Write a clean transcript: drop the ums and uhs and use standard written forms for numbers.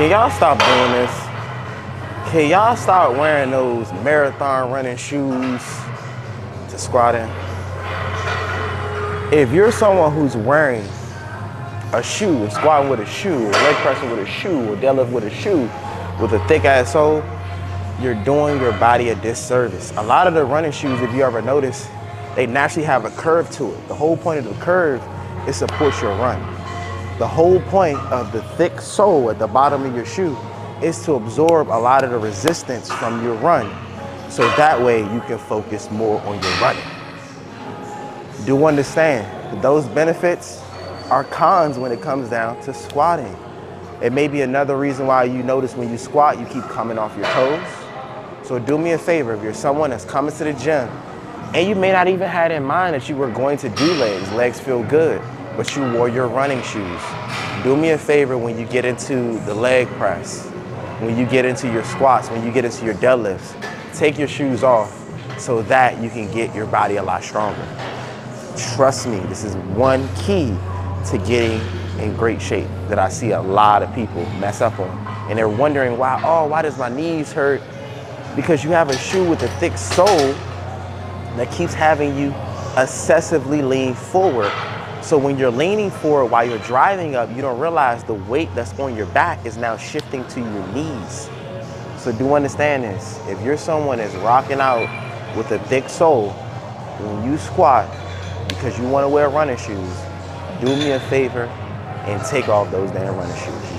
Can y'all stop doing this? Can y'all start wearing those marathon running shoes to squat in? If you're someone who's wearing a shoe, squatting with a shoe, or leg pressing with a shoe, or deadlift with a shoe with a thick ass sole, you're doing your body a disservice. A lot of the running shoes, if you ever notice, they naturally have a curve to it. The whole point of the curve is to push your run. The whole point of the thick sole at the bottom of your shoe is to absorb a lot of the resistance from your run, so that way you can focus more on your running. Do understand that those benefits are cons when it comes down to squatting. It may be another reason why you notice when you squat, you keep coming off your toes. So do me a favor, if you're someone that's coming to the gym and you may not even had in mind that you were going to do legs feel good, but you wore your running shoes. Do me a favor when you get into the leg press, when you get into your squats, when you get into your deadlifts, take your shoes off so that you can get your body a lot stronger. Trust me, this is one key to getting in great shape that I see a lot of people mess up on. And they're wondering why does my knees hurt? Because you have a shoe with a thick sole that keeps having you excessively lean forward. So when you're leaning forward while you're driving up, you don't realize the weight that's on your back is now shifting to your knees. So do understand this. If you're someone that's rocking out with a thick sole, when you squat, because you want to wear running shoes, do me a favor and take off those damn running shoes.